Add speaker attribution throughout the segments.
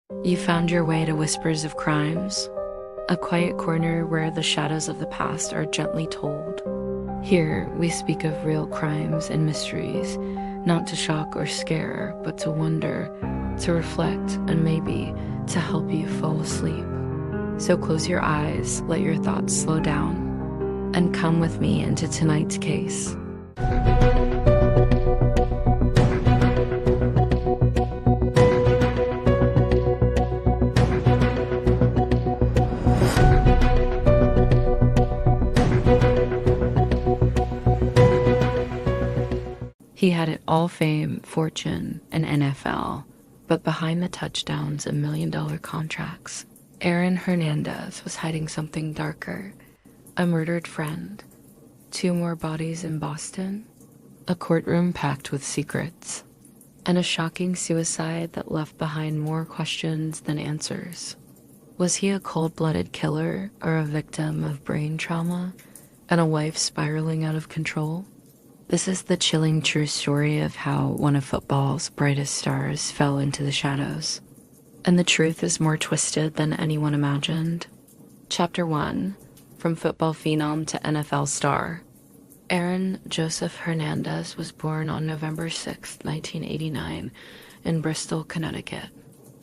Speaker 1: You found your way to Whispers of Crimes, a quiet corner where the shadows of the past are gently told. Here, we speak of real crimes and mysteries, not to shock or scare, but to wonder, to reflect, and maybe to help you fall asleep. So close your eyes, let your thoughts slow down, and come with me into tonight's case. He had it all: fame, fortune, and NFL. But behind the touchdowns and million-dollar contracts, Aaron Hernandez was hiding something darker. A murdered friend, 2 more bodies in Boston, a courtroom packed with secrets, and a shocking suicide that left behind more questions than answers. Was he a cold-blooded killer or a victim of brain trauma and a wife spiraling out of control? This is the chilling true story of how one of football's brightest stars fell into the shadows. And the truth is more twisted than anyone imagined. Chapter 1. From football phenom to NFL star. Aaron Joseph Hernandez was born on November 6, 1989, in Bristol, Connecticut.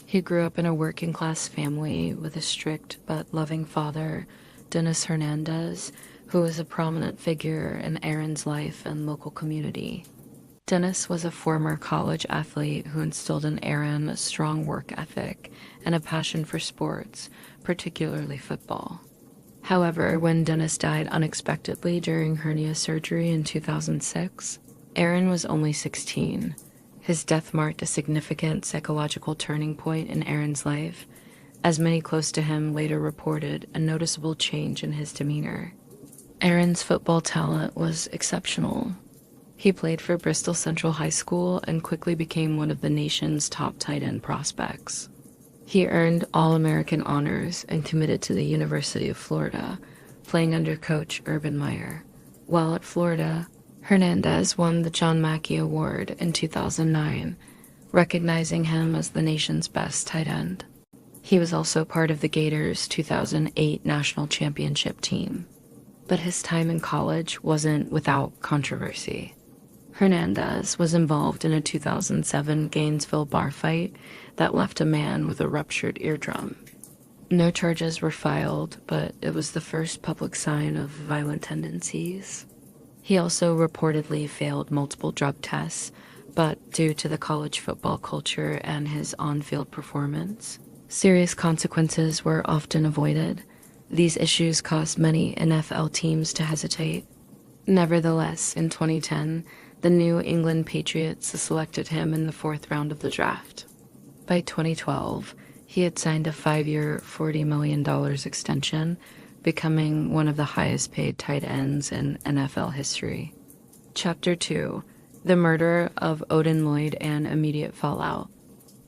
Speaker 1: He grew up in a working-class family with a strict but loving father, Dennis Hernandez, who was a prominent figure in Aaron's life and local community. Dennis was a former college athlete who instilled in Aaron a strong work ethic and a passion for sports, particularly football. However, when Dennis died unexpectedly during hernia surgery in 2006, Aaron was only 16. His death marked a significant psychological turning point in Aaron's life, as many close to him later reported a noticeable change in his demeanor. Aaron's football talent was exceptional. He played for Bristol Central High School and quickly became one of the nation's top tight end prospects. He earned All-American honors and committed to the University of Florida, playing under coach Urban Meyer. While at Florida, Hernandez won the John Mackey Award in 2009, recognizing him as the nation's best tight end. He was also part of the Gators' 2008 national championship team. But his time in college wasn't without controversy. Hernandez was involved in a 2007 Gainesville bar fight that left a man with a ruptured eardrum. No charges were filed, but it was the first public sign of violent tendencies. He also reportedly failed multiple drug tests, but due to the college football culture and his on-field performance, serious consequences were often avoided. These issues caused many NFL teams to hesitate. Nevertheless, in 2010, the New England Patriots selected him in the 4th round of the draft. By 2012, he had signed a 5-year, $40 million extension, becoming one of the highest-paid tight ends in NFL history. Chapter 2. The Murder of Odin Lloyd and Immediate Fallout.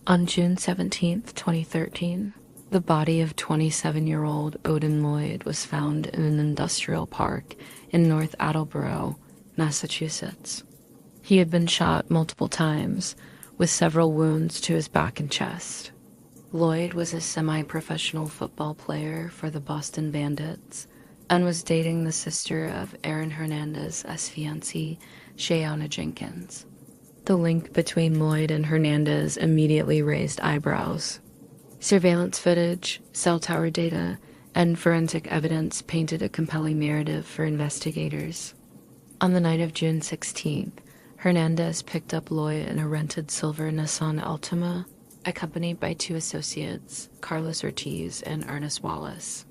Speaker 1: On June 17, 2013, the body of 27-year-old Odin Lloyd was found in an industrial park in North Attleboro, Massachusetts. He had been shot multiple times, with several wounds to his back and chest. Lloyd was a semi-professional football player for the Boston Bandits and was dating the sister of Aaron Hernandez's fiancée, Shayana Jenkins. The link between Lloyd and Hernandez immediately raised eyebrows. Surveillance footage, cell tower data, and forensic evidence painted a compelling narrative for investigators. On the night of June 16th, Hernandez picked up Lloyd in a rented silver Nissan Altima, accompanied by 2 associates, Carlos Ortiz and Ernest Wallace.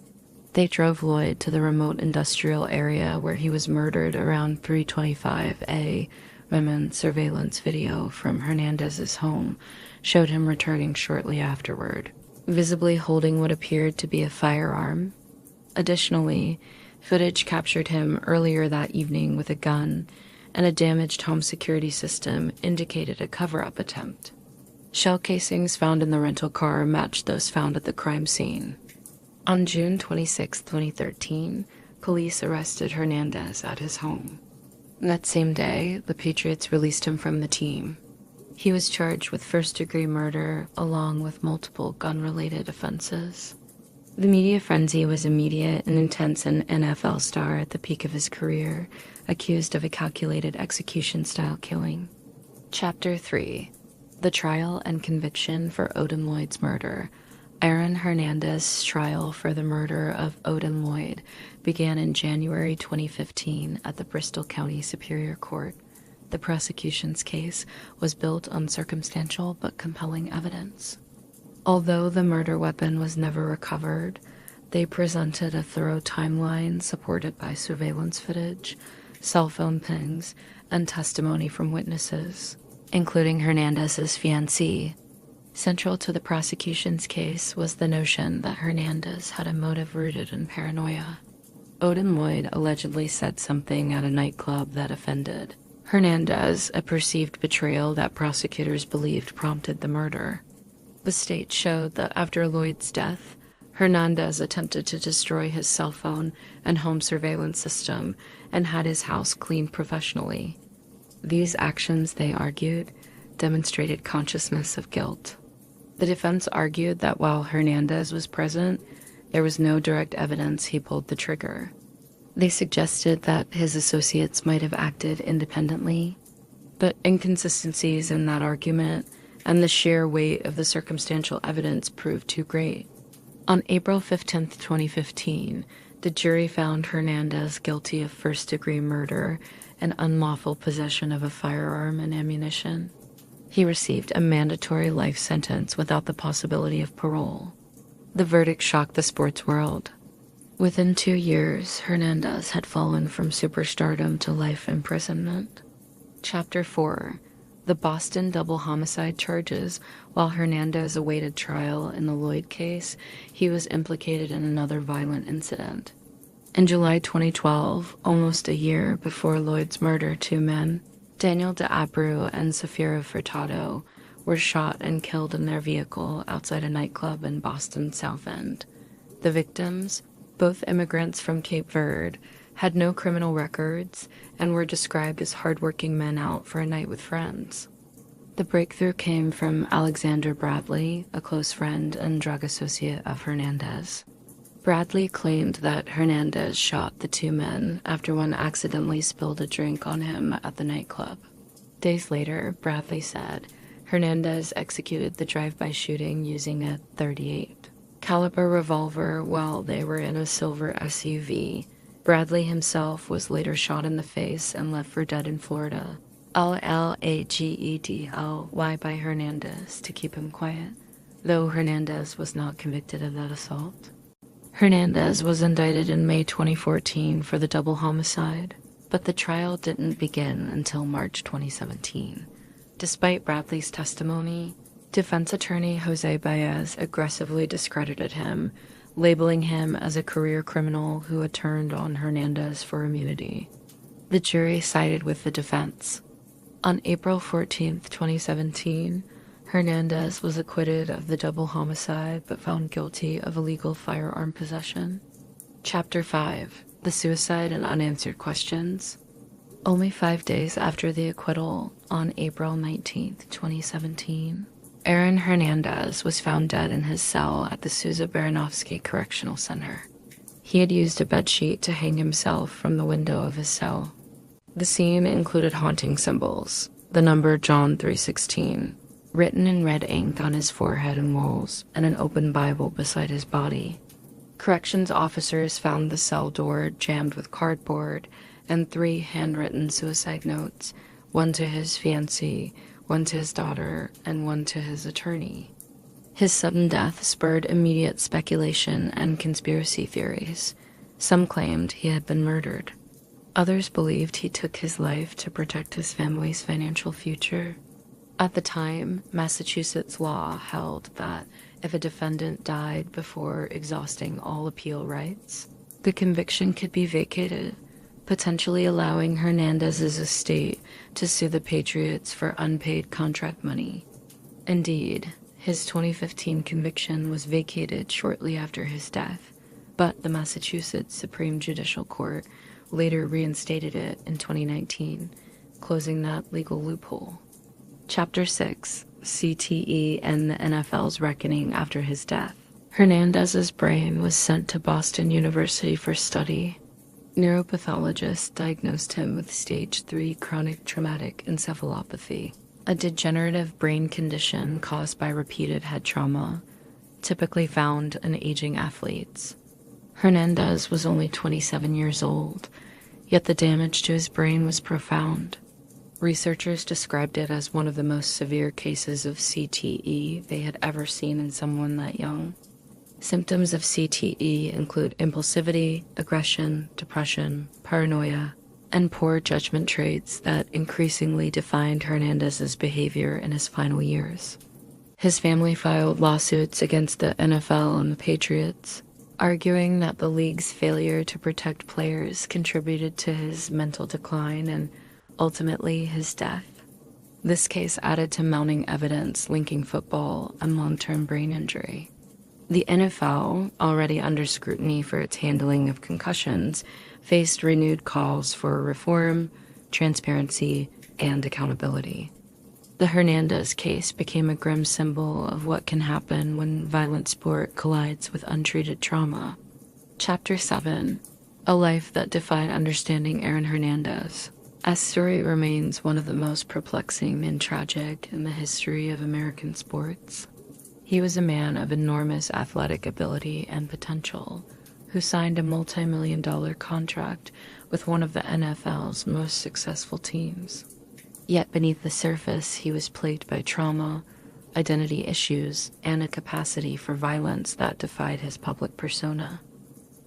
Speaker 1: They drove Lloyd to the remote industrial area where he was murdered around 3:25 a.m. Surveillance video from Hernandez's home showed him returning shortly afterward, visibly holding what appeared to be a firearm. Additionally, footage captured him earlier that evening with a gun, and a damaged home security system indicated a cover-up attempt. Shell casings found in the rental car matched those found at the crime scene. On June 26, 2013, police arrested Hernandez at his home. That same day, the Patriots released him from the team. He was charged with first-degree murder along with multiple gun-related offenses. The media frenzy was immediate and intense. An NFL star at the peak of his career, accused of a calculated execution-style killing. Chapter 3. The Trial and Conviction for Odin Lloyd's Murder. Aaron Hernandez's trial for the murder of Odin Lloyd began in January 2015 at the Bristol County Superior Court. The prosecution's case was built on circumstantial but compelling evidence. Although the murder weapon was never recovered, they presented a thorough timeline supported by surveillance footage, cell phone pings, and testimony from witnesses, including Hernandez's fiancée. Central to the prosecution's case was the notion that Hernandez had a motive rooted in paranoia. Odin Lloyd allegedly said something at a nightclub that offended Hernandez, a perceived betrayal that prosecutors believed prompted the murder. The state showed that after Lloyd's death, Hernandez attempted to destroy his cell phone and home surveillance system and had his house cleaned professionally. These actions, they argued, demonstrated consciousness of guilt. The defense argued that while Hernandez was present, there was no direct evidence he pulled the trigger. They suggested that his associates might have acted independently, but inconsistencies in that argument and the sheer weight of the circumstantial evidence proved too great. On April 15, 2015, the jury found Hernandez guilty of first-degree murder and unlawful possession of a firearm and ammunition. He received a mandatory life sentence without the possibility of parole. The verdict shocked the sports world. Within 2 years, Hernandez had fallen from superstardom to life imprisonment. Chapter 4. The Boston double homicide charges. While Hernandez awaited trial in the Lloyd case, he was implicated in another violent incident. In July 2012, almost a year before Lloyd's murder, 2 men, Daniel DeAbreu and Safira Furtado, were shot and killed in their vehicle outside a nightclub in Boston's South End. The victims, both immigrants from Cape Verde, had no criminal records and were described as hardworking men out for a night with friends. The breakthrough came from Alexander Bradley, a close friend and drug associate of Hernandez. Bradley claimed that Hernandez shot the 2 men after one accidentally spilled a drink on him at the nightclub. Days later, Bradley said Hernandez executed the drive-by shooting using a .38 caliber revolver while they were in a silver SUV. Bradley himself was later shot in the face and left for dead in Florida. LLAGEDLY by Hernandez to keep him quiet, though Hernandez was not convicted of that assault. Hernandez was indicted in May 2014 for the double homicide, but the trial didn't begin until March 2017. Despite Bradley's testimony, defense attorney Jose Baez aggressively discredited him, labeling him as a career criminal who had turned on Hernandez for immunity. The jury sided with the defense. On April 14, 2017, Hernandez was acquitted of the double homicide but found guilty of illegal firearm possession. Chapter 5. The Suicide and Unanswered Questions. Only 5 days after the acquittal, on April 19, 2017, Aaron Hernandez was found dead in his cell at the Souza Baranovsky Correctional Center. He had used a bedsheet to hang himself from the window of his cell. The scene included haunting symbols, the number John 3:16, written in red ink on his forehead and walls, and an open Bible beside his body. Corrections officers found the cell door jammed with cardboard and 3 handwritten suicide notes, one to his fiancée, one to his daughter, and one to his attorney. His sudden death spurred immediate speculation and conspiracy theories. Some claimed he had been murdered. Others believed he took his life to protect his family's financial future. At the time, Massachusetts law held that if a defendant died before exhausting all appeal rights, the conviction could be vacated, potentially allowing Hernandez's estate to sue the Patriots for unpaid contract money. Indeed, his 2015 conviction was vacated shortly after his death, but the Massachusetts Supreme Judicial Court later reinstated it in 2019, closing that legal loophole. Chapter 6: CTE and the NFL's Reckoning After His Death. Hernandez's brain was sent to Boston University for study. Neuropathologists diagnosed him with stage 3 chronic traumatic encephalopathy, a degenerative brain condition caused by repeated head trauma, typically found in aging athletes. Hernandez was only 27 years old, yet the damage to his brain was profound. Researchers described it as one of the most severe cases of CTE they had ever seen in someone that young. Symptoms of CTE include impulsivity, aggression, depression, paranoia, and poor judgment traits that increasingly defined Hernandez's behavior in his final years. His family filed lawsuits against the NFL and the Patriots, arguing that the league's failure to protect players contributed to his mental decline and ultimately his death. This case added to mounting evidence linking football and long-term brain injury. The NFL, already under scrutiny for its handling of concussions, faced renewed calls for reform, transparency, and accountability. The Hernandez case became a grim symbol of what can happen when violent sport collides with untreated trauma. Chapter 7: A Life That Defied Understanding Aaron Hernandez. As story remains one of the most perplexing and tragic in the history of American sports. He was a man of enormous athletic ability and potential, who signed a multi-million-dollar contract with one of the NFL's most successful teams. Yet beneath the surface, he was plagued by trauma, identity issues, and a capacity for violence that defied his public persona.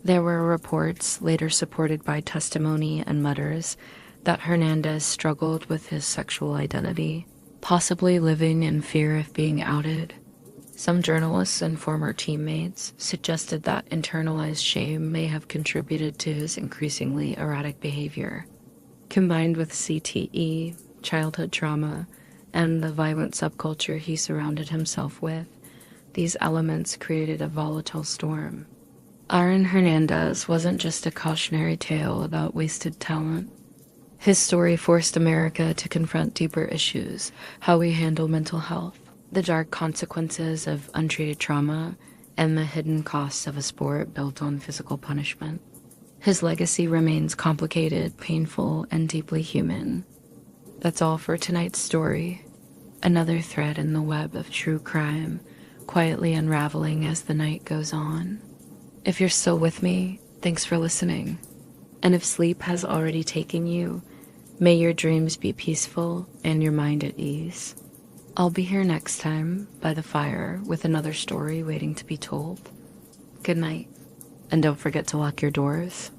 Speaker 1: There were reports, later supported by testimony and letters, that Hernandez struggled with his sexual identity, possibly living in fear of being outed. Some journalists and former teammates suggested that internalized shame may have contributed to his increasingly erratic behavior. Combined with CTE, childhood trauma, and the violent subculture he surrounded himself with, these elements created a volatile storm. Aaron Hernandez wasn't just a cautionary tale about wasted talent. His story forced America to confront deeper issues: how we handle mental health, the dark consequences of untreated trauma, and the hidden costs of a sport built on physical punishment. His legacy remains complicated, painful, and deeply human. That's all for tonight's story. Another thread in the web of true crime, quietly unraveling as the night goes on. If you're still with me, thanks for listening. And if sleep has already taken you, may your dreams be peaceful and your mind at ease. I'll be here next time by the fire with another story waiting to be told. Good night, and don't forget to lock your doors.